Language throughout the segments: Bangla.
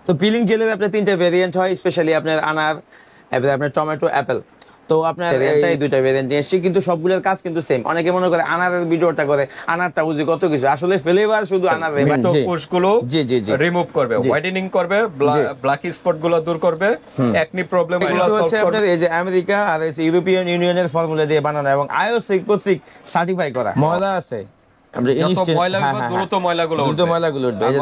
তো পিলিং জেলের আপনার তিনটা ভেরিয়েন্ট হয়, স্পেশালি আপনার আনার, এবারে আপনার টমেটো, অ্যাপেল। তো আপনার এই দুইটা ভেরিয়েন্ট নিয়ে এসেছি, কিন্তু সবগুলোর কাজ কিন্তু সেম। অনেকে মনে করে আনারের ভিডিওটা করে, আনারটা বুঝি কত কিছু, আসলে ফ্লেভার শুধু আনারের। তো কোষগুলো রিমুভ করবে, হোয়াইটেনিং করবে, ব্ল্যাক স্পট গুলো দূর করবে, একনি প্রবলেম গুলো সলভ করবে। এই যে আমেরিকা আর ইউরোপিয়ান ইউনিয়নের ফর্মুলা দিয়ে বানানো এবং আইওসি কর্তৃক সার্টিফাই করা। ময়লা আছে, আমরা ইনস্ট্যান্ট দ্রুত ময়লাগুলো উঠবে। এই যে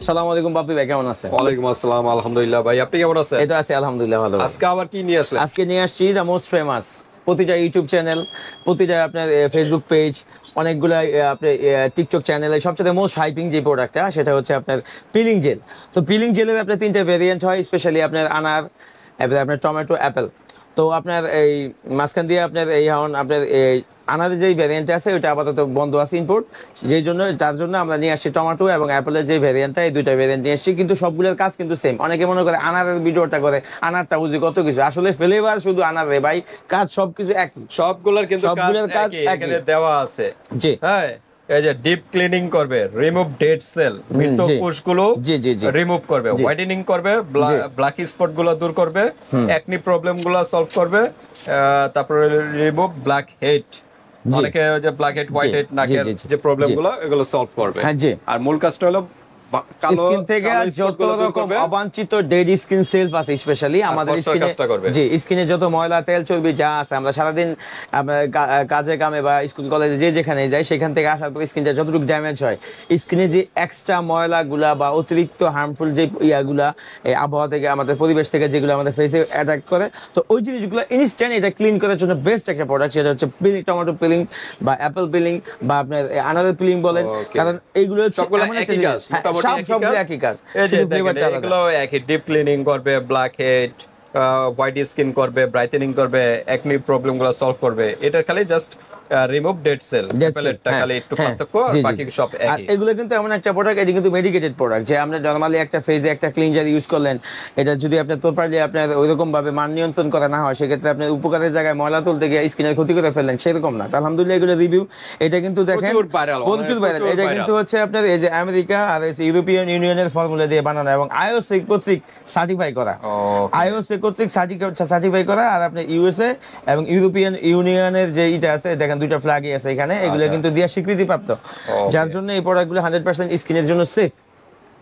আসসালামু আলাইকুম বাপি ভাই, কেমন আছেন? ওয়ালাইকুম আসসালাম, আলহামদুলিল্লাহ ভাই, আপনি কেমন আছেন? এই তো আছি আলহামদুলিল্লাহ ভালো। আজকে আবার কি নিয়ে আসলেন? আজকে নিয়ে আসছি দ্য মোস্ট ফেমাস, প্রতিটা ইউটিউব চ্যানেল, প্রতিটা আপনার ফেসবুক পেজ, অনেকগুলো আপনার টিকটক চ্যানেলে সবচেয়ে মোস্ট হাইপিং যে প্রোডাক্টটা, সেটা হচ্ছে আপনার পিলিং জেল। তো পিলিং জেলের আপনার তিনটা ভেরিয়েন্ট হয়, স্পেশালি আপনার আনার, এবারে আপনার টমেটো, অ্যাপেল। তো আপনার এই মাঝখান দিয়ে আপনার এই আপনার আনারের যেই ভ্যারিয়েন্ট আছে ওইটা আপাতত বন্ধ আছে ইম্পোর্ট, যেই জন্য তার জন্য আমরা নিয়ে আসছি টমেটো এবং অ্যাপেলের যে ভ্যারিয়েন্টটা, এই দুইটা ভ্যারিয়েন্ট নিয়ে আসছি, কিন্তু সবগুলোর কাজ কিন্তু সেম। অনেকে মনে করে আনারের ভিডিওটা করে, আনারটা বুঝি কত কিছু, আসলে ফ্লেভার শুধু আনারে ভাই, কাজ সবকিছু এক, সবগুলোর কিন্তু কাজ এখানে দেওয়া আছে। জি হ্যাঁ, এই যে ডিপ ক্লিনিং করবে, রিমুভ ডেড সেল, মৃত কোষগুলো রিমুভ করবে, হোয়াইটেনিং করবে, ব্ল্যাক স্পট গুলো দূর করবে, একনি প্রবলেম গুলো সলভ করবে, তারপরে রিমুভ ব্ল্যাক হেড, অনেকে যে ব্ল্যাক হেড, হোয়াইট হেড, নাকের যে প্রবলেম গুলো এগুলো সলভ করবে। আর মূল কাজটা হলো স্কিন থেকে যত রকম অবাঞ্ছিত ডেড স্কিন সেলস আছে, স্পেশালি আমাদের স্কিনে, জি স্কিনে যত ময়লা, তেল, চর্বি যা আছে, আমরা সারাদিন কাজে কামে বা স্কুল কলেজে যে যেখানে যাই, সেখান থেকে আসার পর স্কিনটা যতটুকু ড্যামেজ হয়, স্কিনে যে এক্সট্রা ময়লাগুলা বা অতিরিক্ত হার্মফুল যে ইয়াগুলা এই আবহাওয়া থেকে, আমাদের পরিবেশ থেকে যেগুলো আমাদের ফেসে অ্যাটাক করে, তো ওই জিনিসগুলো ইনস্ট্যান্ট এটা ক্লিন করার জন্য বেস্ট একটা প্রোডাক্ট, সেটা হচ্ছে পিলিং, টমেটো পিলিং বা অ্যাপেল পিলিং বা আপনার আনারের পিলিং বলেন, কারণ এইগুলো হচ্ছে সবগুলো একই কাজ। এগুলো একই, ডিপ ক্লিনিং করবে, ব্ল্যাক হেড, হোয়াইট স্কিন করবে, ব্রাইটেনিং করবে, একনি প্রবলেম গুলো সলভ করবে। এটা খালি জাস্ট রিমুভ ডেড সেল, প্যালেটটা খালি একটু পার্থক্য, আর বাকি সব একই। এগুলো কিন্তু এমন একটা প্রোডাক্ট, এটা কিন্তু মেডিকেটেড প্রোডাক্ট, যে আমরা নরমালি একটা ফেজে একটা ক্লিনজার ইউজ করলেন, এটা যদি আপনার প্রপারলি আপনার ওইরকম ভাবে মান নিয়ন্ত্রণ করা না হয়, সেক্ষেত্রে আপনি উপকারের জায়গায় ময়লা তুলতে গিয়ে স্কিনের ক্ষতি করে ফেললেন, সেরকম না। আলহামদুলিল্লাহ এগুলো রিভিউ, এটা কিন্তু দেখেন প্রচুর ভাইরাল। এটা কিন্তু হচ্ছে আপনার এই যে আমেরিকা আর ইউরোপিয়ান ইউনিয়নের ফর্মুলা দিয়ে বানানো এবং আইওসি কর্তৃক সার্টিফাই করা, আইওসি কর্তৃক সার্টিফাই করা। আর আপনার ইউএসএ এবং ইউরোপিয়ান ইউনিয়নের যে এটা আছে, দেখেন দুইটা ফ্ল্যাগই আছে এখানে, এগুলো কিন্তু দিয়া স্বীকৃতি প্রাপ্ত, যার জন্য এই প্রোডাক্টগুলো 100% স্কিনের জন্য সেফ।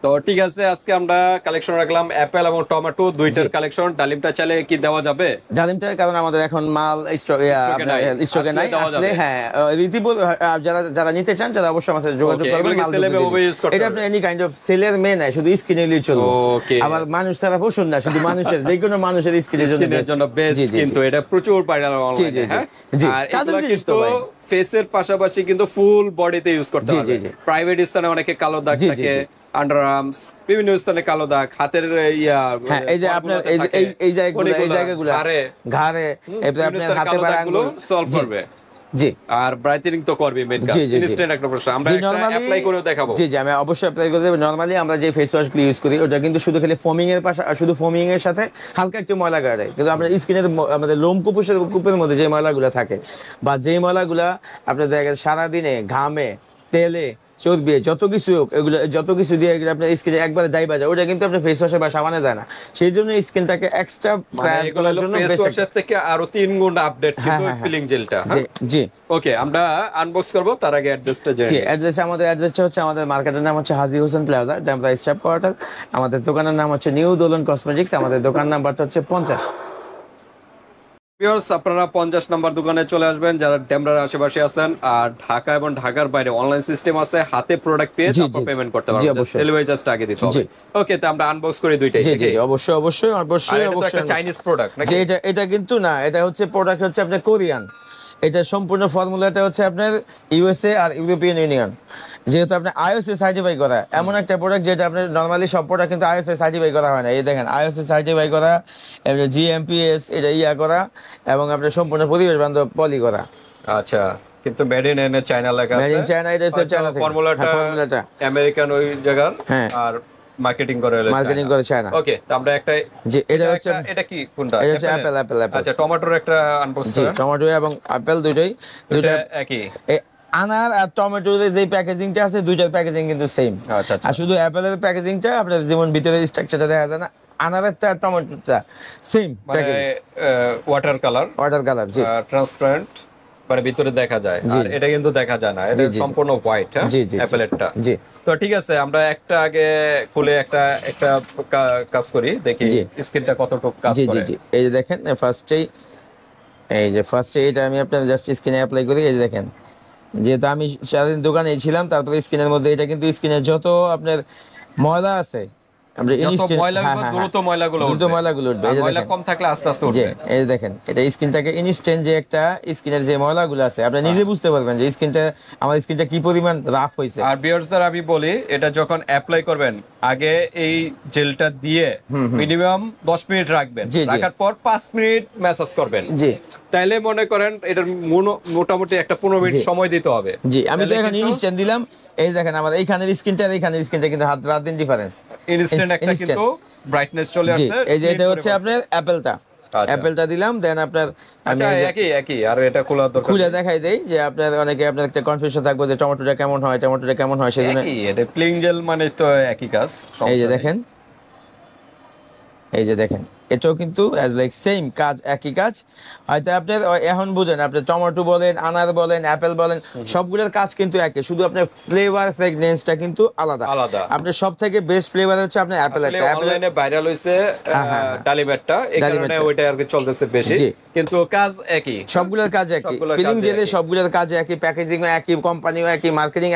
তো ঠিক আছে, আজকে আমরা কালেকশন রাখলাম অ্যাপেল এবং টমেটো দুইটার কালেকশন। ডালিমটা চাইলে কি দেওয়া যাবে? ডালিমটা কারণ আমাদের এখন মাল স্টকে নাই, আসলে হ্যাঁ যারা নিতে চান, যারা অবশ্যই আমাদের যোগাযোগ করবেন। এটা আপনি এনি কাইন্ড অফ সেলের মেয়ে নাই, শুধু স্কিনে নিয়ে চলবে। আবার মানুষ ছাড়া পছন্দ না, শুধু মানুষের, যে কোনো মানুষের স্কিনের জন্য বেস্ট, কিন্তু এটা প্রচুর ভাইরাল অনলাইনে। হ্যাঁ, আর এগুলো কিন্তু ফেসের পাশাপাশি কিন্তু ফুল বডিতে ইউজ করতে পারবে। প্রাইভেট স্থানে অনেকে কালো দাগ থাকে, আন্ডার আর্মস, বিভিন্ন স্থানে কালো দাগ, হাতের এই যে আপনার এই জায়গাগুলো ঘাড়ে আপনার হাতে পায়ে আঙ্গুল সলভ করবে। জি, আর ব্রাইটেনিং তো করবে মেন কাজ। ইনস্ট্যান্ট একটা প্রশ্ন, আমরা অ্যাপ্লাই করে দেখাবো। জি জি, আমি অবশ্যই অ্যাপ্লাই করে দেব। নরমালি আমরা যে ফেস ওয়াশ গুলো ইউজ করি, ওটা কিন্তু শুধু খালি ফোমিং এর শুধু ফোমিং এর সাথে হালকা একটু ময়লা গাড়ে, কিন্তু আপনার স্কিনের আমাদের লোম কূপের মধ্যে যে ময়লাগুলো থাকে বা যেই ময়লাগুলো আপনার দেখা সারা দিনে ঘামে, তেলে, চর্বি, যত কিছু এগুলো যত কিছু দিয়ে আপনার স্কিনে একবারে ডাইবা যায়, ওটা কিন্তু আপনার ফেস ওয়াশে বা সাবানে যায় না। সেই জন্য স্কিনটাকে এক্সট্রা প্রায়ার করার জন্য ফেস ওয়াশের থেকে আরো 3 গুণ আপডেট কিন্তু পিলিং জেলটা। জি ওকে, আমরা আনবক্স করব, তার আগে অ্যাড্রেসটা জানি। জি, আমাদের অ্যাড্রেসটা হচ্ছে, আমাদের মার্কেটের নাম হচ্ছে Haji Hossain plaza, Demra staff quarter. আমাদের দোকানের নাম হচ্ছে নিউ দোলন কসমেটিক্স, আমাদের দোকান নাম্বারটা হচ্ছে 50। আপনারা 50 নাম্বার দোকানে চলে আসবেন যারা ডেমরার আশেপাশে আছেন। আর ঢাকা এবং ঢাকার বাইরে অনলাইন সিস্টেম আছে, হাতে প্রোডাক্ট পেয়ে তারপর পেমেন্ট করতে পারবেন, ডেলিভারি চার্জটা আগে দিতে হবে। ওকে, তো আমরা আনবক্স করি দুইটাই। জি জি, অবশ্যই অবশ্যই অবশ্যই অবশ্যই। এটা চাইনিজ প্রোডাক্ট নাকি? এটা কিন্তু না, এটা হচ্ছে প্রোডাক্ট হচ্ছে আপনার কোরিয়ান। এটা সম্পূর্ণ ফর্মুলাটা হচ্ছে আপনার ইউএসএ আর ইউরোপিয়ান ইউনিয়ন, যেহেতু আপনার আইওসি সার্টিফাই করা এমন একটা প্রোডাক্ট, যেটা আপনার নরমালি সব প্রোডাক্ট কিন্তু আইওসি সার্টিফাই করা হয় না। এই দেখেন আইওসি সার্টিফাই করা, জিএমপিএস এটা করা, এবং আপনার সম্পূর্ণ পরিবেশ বান্ধব পলি করা। আচ্ছা, কিন্তু মেড ইন চায়না লেখা আছে। মেড ইন চায়না, এটা হচ্ছে চায়না থেকে। ফর্মুলাটা আমেরিকান ওই জায়গার, আর মার্কেটিং করে চায়না। ওকে, তো আমরা একটা, জি এটা হচ্ছে, এটা কি কোনটা? এটা হচ্ছে অ্যাপেল। আচ্ছা, টমেটোর একটা আনবক্স করা। জি, টমেটো এবং আপেল দুটোই একই। আনার আর টমেটোর যে প্যাকেজিংটা আছে দুইটার প্যাকেজিং কিন্তু সেম। আচ্ছা আচ্ছা। আর শুধু অ্যাপেলের প্যাকেজিংটা আপনার যেমন ভিতরে স্ট্রাকচারটা দেখা যায় না, আনারেরটা আর টমেটোটা সেম প্যাকেজিং, ওয়াটার কালার জি ট্রান্সপারেন্ট, মানে ভিতরে দেখা যায়, আর এটা কিন্তু দেখা যায় না, এটা সম্পূর্ণ হোয়াইট। হ্যাঁ, অ্যাপেলেরটা। জি তো ঠিক আছে, আমরা একটা আগে খুলে একটা কাজ করি, দেখি স্ক্রিনটা কতটুকু কাজ করে। জি এই যে দেখেন ফার্স্টে এটা আমি আপনার জাস্ট স্ক্রিনে অ্যাপ্লাই করি। এই যে দেখেন, যেহেতু আমি সারাদিন দোকানেই ছিলাম, তারপরে স্ক্রিনের মধ্যে এটা কিন্তু স্ক্রিনের যত আপনার ময়লা আছে আমরা দ্রুত ময়লাগুলো উঠবে। এই যে ময়লা দেখেন কম থাকলে আস্তে আস্তে উঠবে। এই যে দেখেন, এটা স্ক্রিনটাকে ইনস্ট্যান্ট যে একটা স্ক্রিনের যে ময়লাগুলো আছে আপনি নিজে বুঝতে পারবেন যে আমার স্ক্রিনটা কি পরিমাণ রাফ হয়েছে। আর ভিউয়ার্সদের আমি বলি, এটা যখন অ্যাপ্লাই করবেন আগে এই জেলটা দিয়ে মিনিমাম 10 মিনিট রাখবেন, রাখার পর 5 মিনিট ম্যাসাজ করবেন। জি, তাইলে মনে করেন এটার মোটামুটি একটা 15 মিনিট সময় দিতে হবে। জি, আমি তো এখন ইনস্ট্যান্ট দিলাম। এই দেখেন আমার এইখানের স্ক্রিনটা আর এইখানের স্ক্রিনটা কিন্তু রাত দিন ডিফারেন্স। ইনস্ট্যান্ট একটা কিন্তু ব্রাইটনেস চলে আসছে। এই যে এটা হচ্ছে আপনার অ্যাপেলটা দিলাম, দেন আপনার আচ্ছা একই আর এটা খোলা দরকার, খুলে দেখাই দেই যে আপনার আপনার একটা কনফিউশন থাকবে যে টমেটোটা কেমন হয় সেজন্য এটা প্লিং জেল মানে তো একই কাজ। এই যে দেখেন এটাও কিন্তু অ্যাজ লাইক সেম কাজ, একই কাজ। হয়তো আপনার এখন বুঝেন, আপনি টমেটো বলেন, আনার বলেন, অ্যাপেল বলেন, সবগুলোর কাজ কিন্তু একই, শুধু আপনার ফ্লেভার ফ্রেগনেন্সটা কিন্তু আলাদা। আপনার সব থেকে বেস্ট ফ্লেভার হচ্ছে আপনার অ্যাপেলটা। অনলাইনে ভাইরাল হইছে ডালিমেটটা, এই কারণে ওইটা আর কি চলতেছে বেশি, কিন্তু কাজ একই, সবগুলোর কাজ একই। পিলিং জেলে সবগুলোর কাজ একই, প্যাকেজিংও একই, কোম্পানিও একই, মার্কেটিং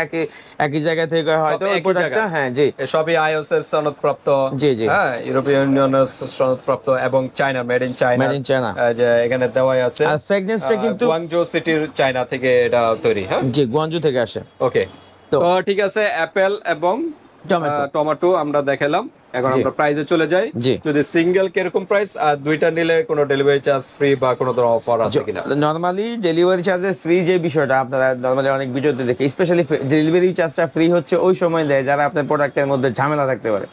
একই জায়গা থেকে হয়তো ওই প্রোডাক্টটা। হ্যাঁ জি, সবই আইওএস এর সনদপ্রাপ্ত। জি জি, হ্যাঁ, ইউরোপিয়ান ইউনিয়নের সনদপ্রাপ্ত এবং চায়না, মেড ইন চায়না, যে এখানে দেওয়াই আছে। আর ফ্রেগনেন্সটা কিন্তু গুয়াংজো সিটির চায়না থেকে এটা তৈরি। হ্যাঁ জি, গুয়াংজো থেকে আসে। ওকে, তো ঠিক আছে, অ্যাপেল এবং টমেটো আমরা দেখালাম। এখন আমরা প্রাইসে চলে যাই। যদি সিঙ্গেল কিরকম প্রাইস, আর দুইটা নিলে কোনো ডেলিভারি চার্জ ফ্রি বা কোনো ধরনের অফার আছে কিনা? নরমালি ডেলিভারি চার্জে ফ্রি যে বিষয়টা আপনারা নরমালি অনেক ভিডিওতে দেখে, স্পেশালি ডেলিভারি চার্জটা ফ্রি হচ্ছে ওই সময় দেয় যারা আপনার প্রোডাক্টের মধ্যে ঝামেলা থাকতে পারে।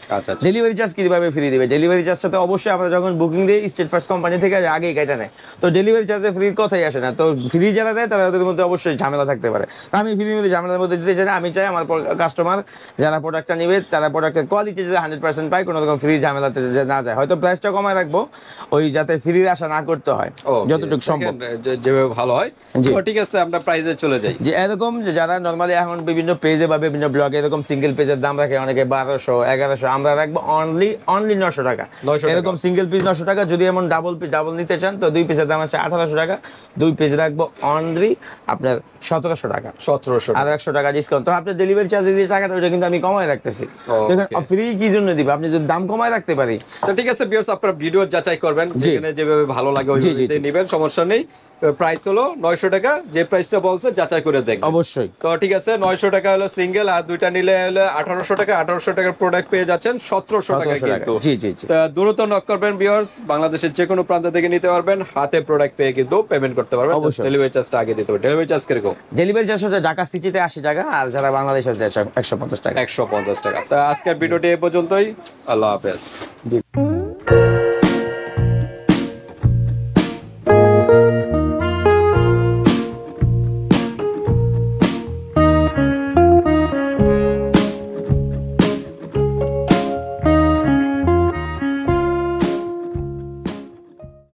ডেলিভারি চার্জ কিভাবে ফ্রি দিবে? ডেলিভারি চার্জটা তো অবশ্যই আমরা যখন বুকিং দিই স্টেট ফার্স্ট কোম্পানি থেকে আগেই কেটে নেয়, তো ডেলিভারি চার্জে ফ্রির কথাই আসে না। তো ফ্রি যারা দেয় তারা ওদের মধ্যে অবশ্যই ঝামেলা থাকতে পারে। তো আমি ফ্রির মধ্যে ঝামেলার মধ্যে দিতে চাই না। আমি চাই আমার কাস্টমার যারা প্রোডাক্টটা নিবে তারা প্রোডাক্টের কোয়ালিটি যে 100% পায়, কোনো রকম ফ্রি ঝামেলাতে না যায়। হয়তো প্রাইসটা কমায় রাখবো, ওই যাতে ফ্রির আশা না করতে হয় যতটুকু সম্ভব, যেভাবে ভালো হয়। ঠিক আছে, আমরা প্রাইসে চলে যাই। যে এরকম যারা নরমালি এখন বিভিন্ন পেজে বা বিভিন্ন ব্লগে এরকম সিঙ্গেল পেজের দাম রাখে অনেকে 1200 1100, আমরা রাখবো অনলি 900 টাকা। এরকম সিঙ্গেল পিস 900 টাকা। যদি এমন ডাবল নিতে চান তো 2 পিসের দাম আছে 1800 টাকা। 2 পিস রাখবো অনলি আপনার 1700 টাকা, আর 100 টাকা ডিসকাউন্ট। তো আপনার ডেলিভারি চার্জ যে টাকাটা ওটা কিন্তু আমি কমায় রাখতেছি। ফ্রি কি জন্য দিব? আপনি যদি দাম কমায় রাখতে পারি। তো ঠিক আছে ভিউয়ার্স, আপনারা ভিডিও যাচাই করবেন, যেখানে যেভাবে ভালো লাগে ওইভাবে নেবেন, সমস্যা নেই। প্রাইস হলো 900 টাকা, যে প্রাইসটা বলছে যাচাই করে দেখবেন অবশ্যই। তো ঠিক আছে, 900 টাকা হলো সিঙ্গেল, আর দুইটা নিলে হলো 1800 টাকা। 1800 টাকার প্রোডাক্ট পেয়ে যাচ্ছেন 1700 টাকা কিন্তু। জি জি জি, তো দ্রুত নক করবেন ভিউয়ার্স, বাংলাদেশের যে কোনো প্রান্ত থেকে নিতে পারবেন, হাতে প্রোডাক্ট পেয়ে কিন্তু পেমেন্ট করতে পারবেন। ডেলিভারি চার্জটা আগে দিতে হবে। ডেলিভারি চার্জ কিরকম? ডেলিভারি চার্জ হচ্ছে ঢাকা সিটিতে 80 টাকা, আর যারা বাংলাদেশে আছে 150 টাকা। 150 টাকা। তো আজকের ভিডিওটি এই পর্যন্তই। আল্লাহ হাফেজ। জি।